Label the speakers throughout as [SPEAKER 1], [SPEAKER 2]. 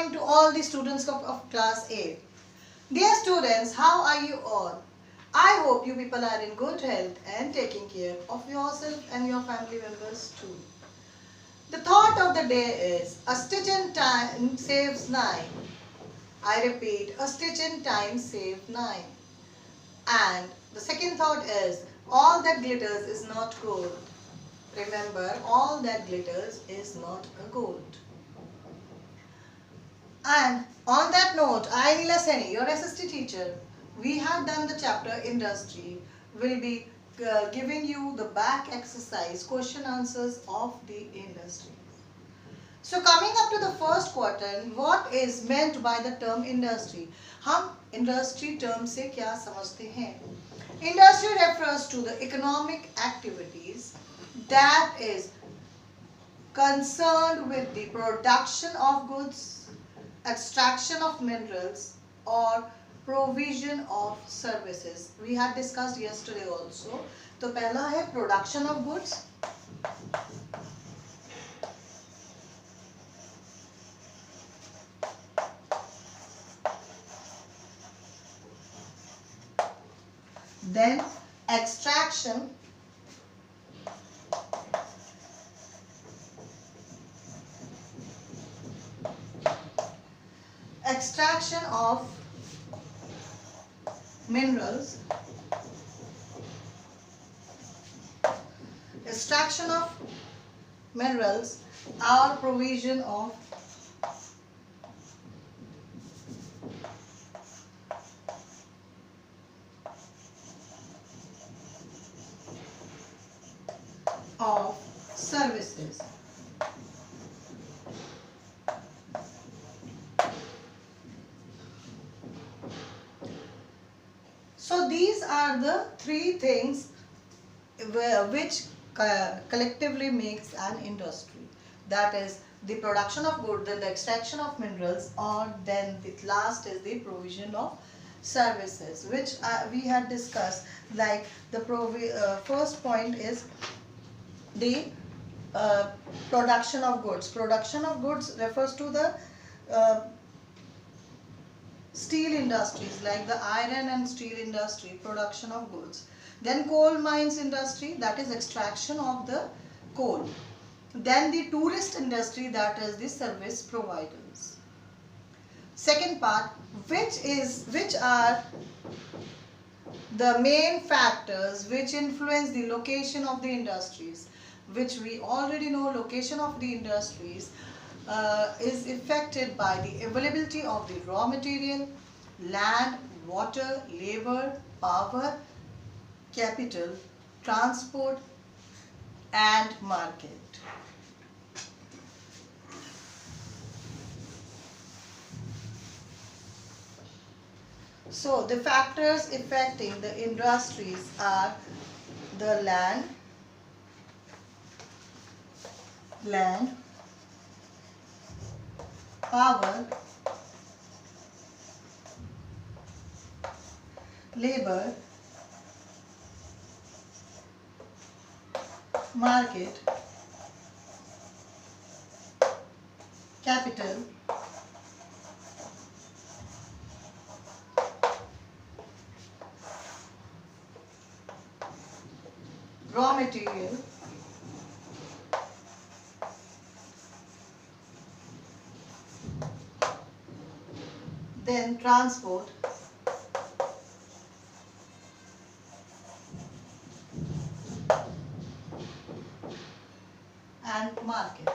[SPEAKER 1] morning to all the students of class 8. Dear students, how are you all? I hope you people are in good health and taking care of yourself and your family members too. The thought of the day is, a stitch in time saves 9. I repeat, a stitch in time saves 9. And the second thought is, all that glitters is not gold. Remember, all that glitters is not a gold. And on that note, I, Neela Seni, your SST teacher, we have done the chapter Industry. Will be giving you the back exercise, question answers of the industry. So coming up to the first quadrant, what is meant by the term industry? हम industry term से क्या समझते हैं? Industry refers to the economic activities that is concerned with the production of goods, extraction of minerals or provision of services. We had discussed yesterday also. तो पहला है production of goods. Then extraction of minerals, extraction of minerals or provision of services. So these are the three things which collectively makes an industry. That is the production of goods, then the extraction of minerals, or then the last is the provision of services, which we had discussed. Like the first point is the production of goods. Production of goods refers to the steel industries like the iron and steel industry, production of goods. Then coal mines industry, that is extraction of the coal. Then the tourist industry, that is the service providers. Second part, which are the main factors which influence the location of the industries, which we already know. Location of the industries is affected by the availability of the raw material, land, water, labor, power, capital, transport and market. So the factors affecting the industries are the land, power, labor, market, capital, raw material, then transport, and market.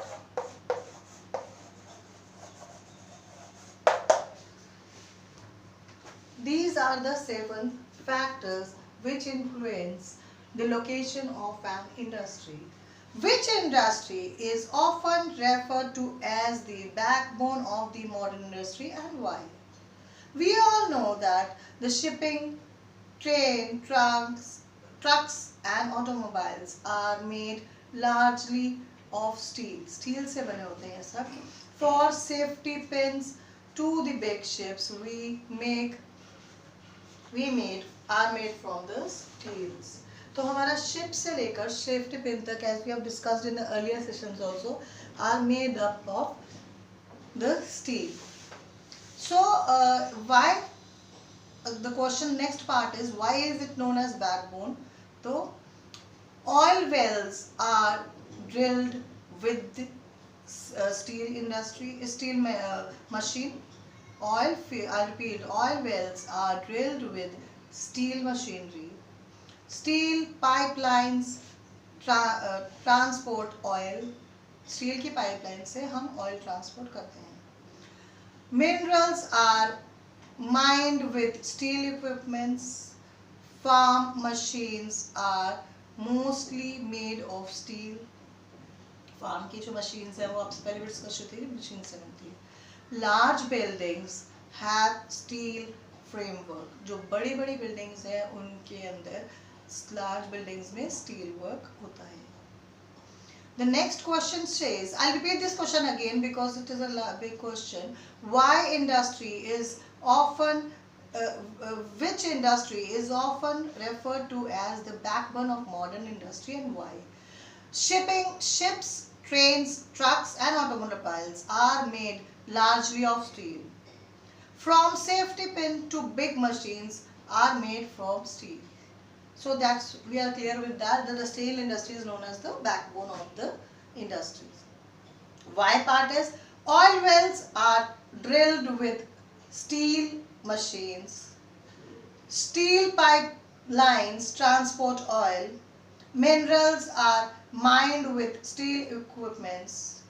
[SPEAKER 1] These are the 7 factors which influence the location of an industry. Which industry is often referred to as the backbone of the modern industry and why? We all know that the shipping, train, trucks and automobiles are made largely of steel. Steel से बने होते हैं सब. For safety pins to the big ships are made from the steels. तो हमारा ship से लेकर safety pin तक, as we have discussed in the earlier sessions also, are made up of the steel. So why the question next part is, why is it known as backbone? So oil wells are drilled with the machine. I repeat, oil wells are drilled with steel machinery. Steel pipelines transport oil. Steel की pipeline से हम oil transport करते हैं. Minerals are mined with steel equipments. Farm machines are mostly made of steel. Farm की जो machines हैं वो आपसे पहले भी डिस्कस होती है, मशीन से बनती है. Large buildings have steel framework. जो बड़ी बड़ी बिल्डिंग्स हैं उनके अंदर लार्ज बिल्डिंग्स में स्टील वर्क होता है. The next question says, I'll repeat this question again because it is a big question. Why industry is often, which industry is often referred to as the backbone of modern industry and why? Ships, trains, trucks and automobiles are made largely of steel. From safety pin to big machines are made from steel. So we are clear with that the steel industry is known as the backbone of the industries. Why part is, oil wells are drilled with steel machines. Steel pipelines transport oil. Minerals are mined with steel equipments.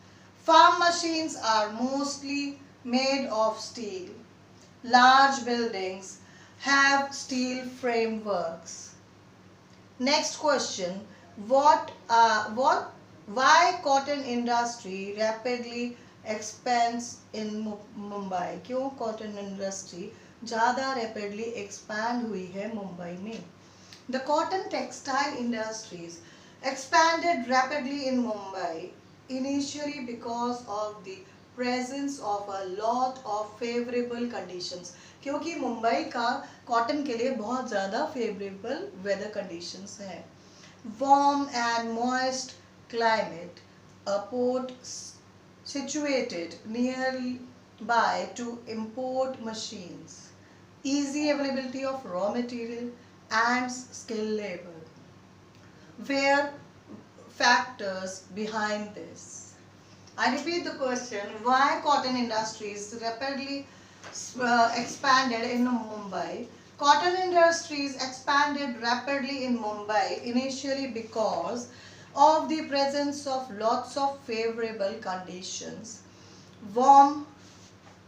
[SPEAKER 1] Farm machines are mostly made of steel. Large buildings have steel frameworks. Next question, why cotton industry rapidly expands in Mumbai? क्यों cotton industry ज़्यादा rapidly expand हुई है मुंबई में? The cotton textile industries expanded rapidly in Mumbai initially because of the presence of a lot of favorable conditions. क्योंकि मुंबई का cotton के लिए बहुत ज़्यादा फेवरेबल वेदर कंडीशंस हैं. Warm and moist climate, a port situated nearby to import machines, easy availability of raw material and skilled labor were factors behind this. I repeat the question, why cotton industries rapidly expanded in Mumbai? Cotton industries expanded rapidly in Mumbai initially because of the presence of lots of favorable conditions. Warm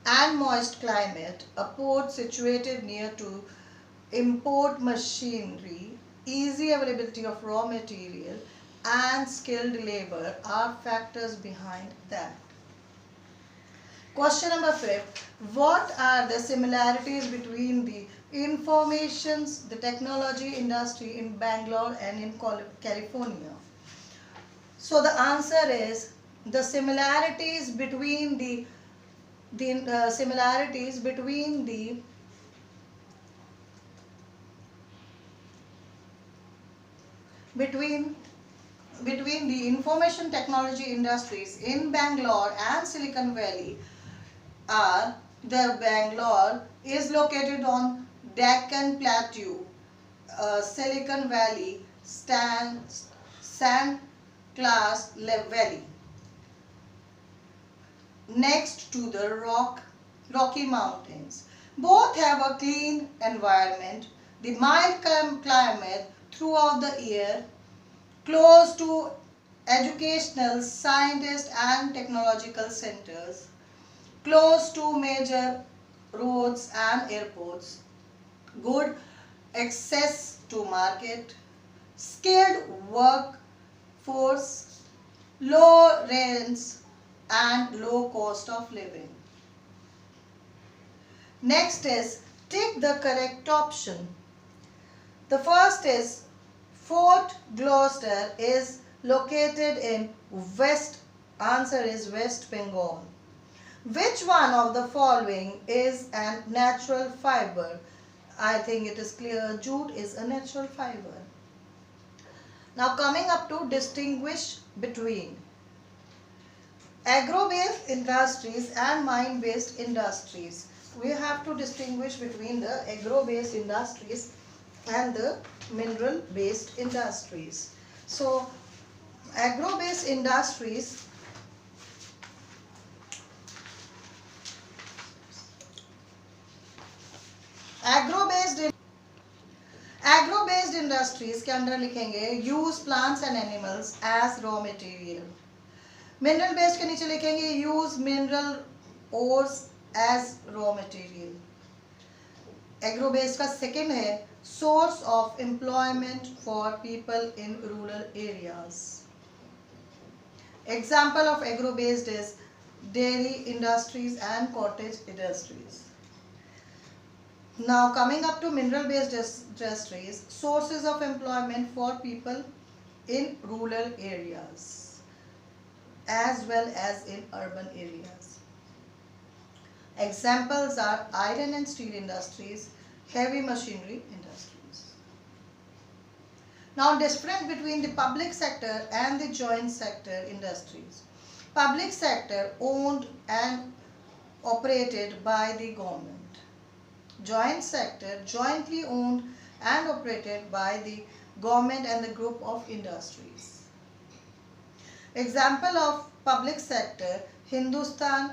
[SPEAKER 1] and moist climate, a port situated near to import machinery, easy availability of raw material and skilled labor are factors behind that. Question number 5. What are the similarities between the the technology industry in Bangalore and in California? So the answer is, the similarities between the information technology industries in Bangalore and Silicon Valley are, the Bangalore is located on Deccan Plateau, Silicon Valley, Sand Class Valley, next to the Rocky Mountains. Both have a clean environment, the mild climate throughout the year, close to educational, scientific and technological centers, close to major roads and airports, good access to market, skilled workforce, low rents and low cost of living. Next is, take the correct option. The first is, Fort Gloucester is located in answer is West Bengal. Which one of the following is a natural fiber? I think it is clear, jute is a natural fiber. Now coming up to distinguish between agro-based industries and mine-based industries. we have to distinguish between the agro-based industries and the mineral-based industries. So, agro-based industries agro-based industries के अंदर लिखेंगे use plants and animals as raw material. Mineral based के नीचे लिखेंगे use mineral ores as raw material. Agro based का second है source of employment for people in rural areas. Example of agro based is dairy industries and cottage industries. Now coming up to mineral based industries, sources of employment for people in rural areas as well as in urban areas. Examples are iron and steel industries, heavy machinery industries. Now difference between the public sector and the joint sector industries. Public sector owned and operated by the government. Joint sector jointly owned and operated by the government and the group of industries. Example of public sector: Hindustan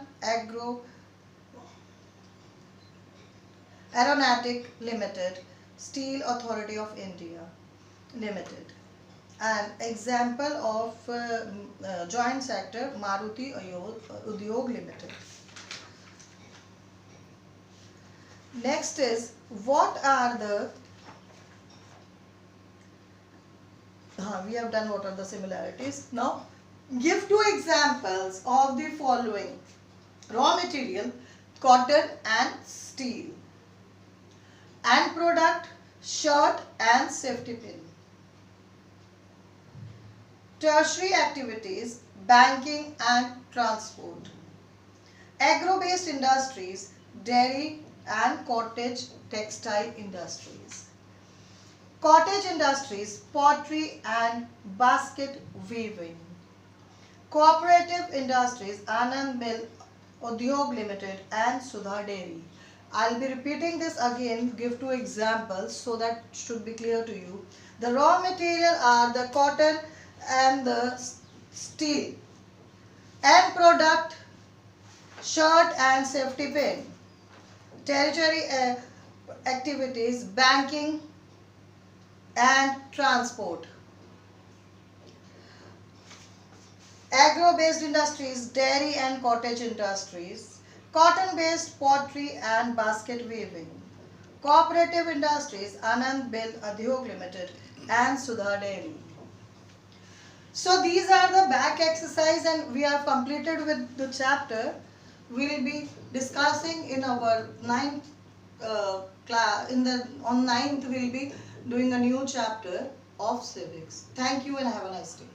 [SPEAKER 1] Aeronautic Limited, Steel Authority of India Limited. And example of joint sector: Maruti Udyog Limited. Next is what are the we have done what are the similarities. Now give two examples of the following raw material: cotton and steel, and product: shirt and safety pin. Tertiary activities: banking and transport. Agro based industries: dairy and cottage textile industries. Cottage industries: pottery and basket weaving. Cooperative industries: Anand Mill Udyog Limited and Sudha Dairy. I'll be repeating this again, give two examples so that should be clear to you. The raw material are the cotton and the steel, and product: shirt and safety pin. Territory activities: banking and transport. Agro-based industries: dairy and cottage industries. Cotton-based: pottery and basket weaving. Cooperative industries: Anand Mill Udyog Limited and Sudha Dairy. So these are the back exercise, and we have completed with the chapter. We will be discussing in our ninth class. On 9th we will be doing a new chapter of civics. Thank you and have a nice day.